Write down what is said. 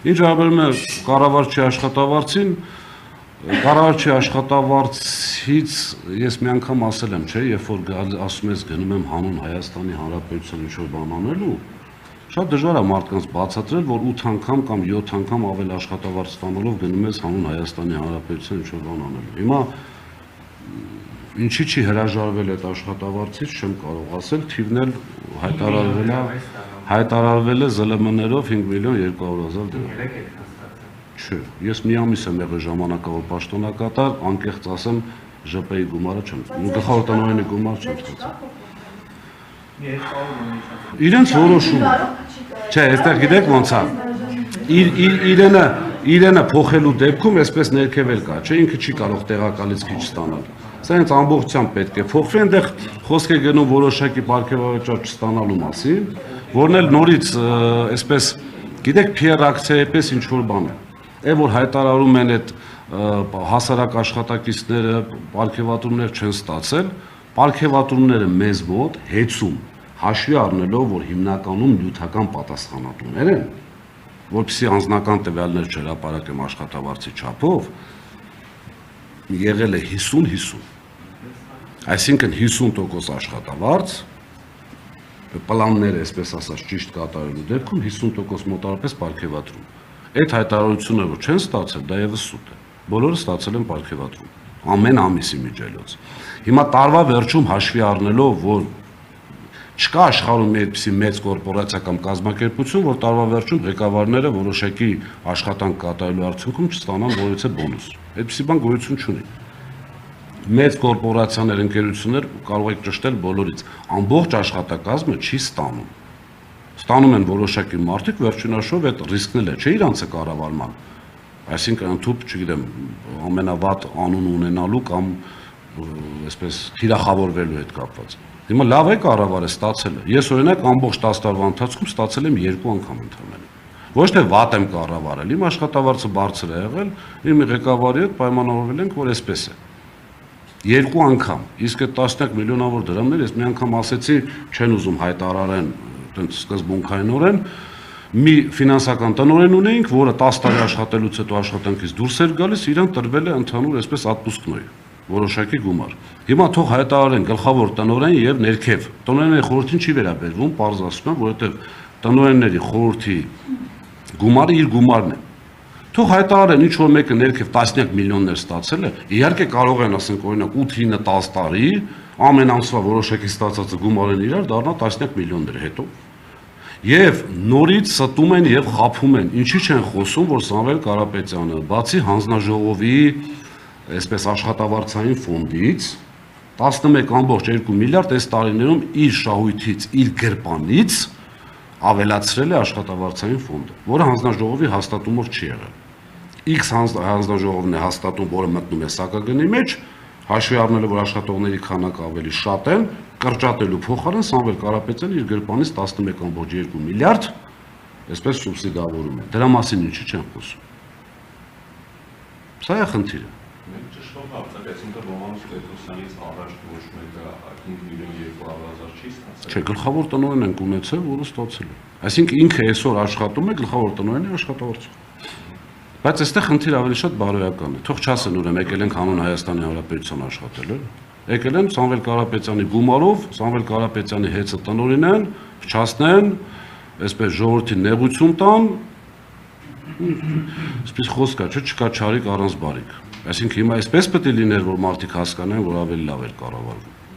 Ինչ վերաբերում է կառավարչի աշխատավարձին, կառավարչի աշխատավարձից ես մի անգամ ասել եմ, չէ, երբ որ ասում ես գնում եմ հանուն Հայաստանի Հանրապետության ինչ-որ բան անելու, շատ դժվար է մարդկանց բացատրել, որ 8 անգամ կամ 7 անգամ ավել աշխատավարձ ստանալով գնում ես հանուն Հայաստանի Հանրապետության ինչ-որ բան անելու։ Հիմա ինչի չի հրաժարվել այդ աշխատավարձից, չեմ կարող ասել, թիվն էլ հայտարարվել է ԶԼՄ-ներով 5 միլիոն 200,000 դրամ։ Չէ, ես մի ամիս եմ եղել ժամանակավոր պաշտոնակատար, անկեղծ ասեմ, ԺՊ-ի գումարը չեմ, գլխավոր տնօրենի գումար չեմ ստացել։ Իրենց որոշում։ Չէ, այստեղ գիտեք ոնց է։ Իրենը փոխելու դեպքում այսպես ներքևել կա, չէ, ինքը չի կարող տեղակալից քիչ ստանալ։ Սա հենց ամբողջությամբ պետք է փոխվի, այնտեղ խոսք է գնում որոշակի պարգևավճար չստանալու մասին, որն էլ նորից այսպես, գիտեք, PR ակցիայի պես ինչ որ բան է։ Այն որ հայտարարում են այդ հասարակ աշխատակիցները պարգևատրումներ չեն ստացել, պարգևատրումները մեզ մոտ հեծում, հաշվի առնելով, որ հիմնականում նյութական պատասխանատուներ են, որպեսզի անձնական տվյալներ չհրապարակեմ աշխատավարձի չափով, եղել է 50-50, այսինքն 50% աշխատավարձ, պլանները, այսպես ասած, ճիշտ կատարելու դեպքում 50% մոտարապես պարգևատրում։ Այդ հայտարարությունը, որ չեն ստացել, դա ևս սուտ է, բոլորը ստացել են պարգևատրում, ամեն ամիսի միջելոց։ Հիմա տարվա վերջում հաշվի առնելով, որ չկա աշխարհում մի այդպիսի մեծ կորպորացիա կամ կազմակերպություն, որ տարվա վերջում ղեկավարները որոշակի աշխատանք կատարելու արդյունքում չստանան որևէ բոնուս։ Այդպիսի բան գոյություն չունի։ Մեծ կորպորացիաներ, ընկերություններ կարող եք ճշտել բոլորից, ամբողջ աշխատակազմը չի ստանում։ Ստանում են որոշակի մարդիկ, վերջինաշով այդ ռիսկն էլ է, չէ, իրանց է կառավարման։ Այսինքն ընդհանուր, չգիտեմ, ամենավատ անուն ունենալու կամ այսպես թիրախավորվելու հետ կապված։ Հիմա լավ է կառավարը ստացել է։ Ես օրինակ ամբողջ 10 տարվա ընթացքում ստացել եմ 2 անգամ ընդհանրապես։ Ոչ թե վատ եմ կառավարել, իմ աշխատավարձը բարձր է եղել, իմ ղեկավարի հետ պայմանավորվել ենք, որ այսպես է։ 2 անգամ, իսկ այդ տասնյակ միլիոնավոր դրամներ ես մի անգամ ասեցի, չեն ուզում հայտարարեն, այդպես սկզբունքայինորեն, մի ֆինանսական տնօրեն ունեինք, որը 10 տարի աշխատելուց հետո աշխատանքից դուրս էր գալիս, իրան տրվել է ընդհանուր այսպես ատպուսկնոյ, որոշակի գումար։ Հիմա թող հայտարարեն գլխավոր տնօրեն եւ ներքև։ Տնօրենների խորհրդին չի վերաբերվում, պարզ ասում եմ, որովհետեւ տնօրենների խորհրդի գումարը իր գումարն է։ Թող հայտարարեն ինչ որ մեկը ներքև տասնյակ միլիոններ ստացել է, իհարկե կարող են ասենք օրինակ 8-9-10 տարի ամեն ամսվա որոշակի ստացածը գումարեն իրար, դառնա տասնյակ միլիոններ հետո։ Եվ նորից ստում են եւ խափում են։ Ինչի չեն խոսում, որ Սամվել Կարապետյանը, բացի հանձնաժողովի այսպես աշխատավարձային ֆոնդից 11.2 միլիարդ այս տարիներում իր շահույթից, իր գրպանից ավելացրել է աշխատավարձային ֆոնդը, որը հանձնաժողովի հաստատումով չի եղել։ X հանձնաժողովն է հաստատում, որը մտնում է սակագնի մեջ, հաշվի առնելով, որ աշխատողների քանակը ավելի շատ են, կրճատելու փոխարեն Սամվել Կարապետյանը իր գրպանից 11.2 միլիարդ այսպես սուբսիդավորում է։ Դրա մասին ինչի չեն խոսում։ Սա է խնդիրը։ Ճշտով արձակեցինք Ռոմանոս Պետրոսյանից առաջ ոչ մեկը 5 միլիոն 200,000 չի ստացել։ Չէ, գլխավոր տնօրեն ենք ունեցել, որը ստացել է։ Այսինքն ինքը այսօր աշխատում է գլխավոր տնօրենի աշխատավարձով։ Բայց այստեղ խնդիրը ավելի շատ բարոյական է։ Թող չասեն ուրեմն եկել ենք հանուն Հայաստանի Հանրապետության աշխատել, եկել են Սամվել Կարապետյանի գումարով, Սամվել Կարապետյանի հեծը տնօրենեն, փչացնեն, այսպես ժողովրդին նեղություն տան, այսպես խոսք կա, չկա չարիք առանց բարիք։ Այսինքն հիմա այսպես պետք է լիներ, որ մարդիկ հասկանան, որ ավելի լավ էր կառավարվում։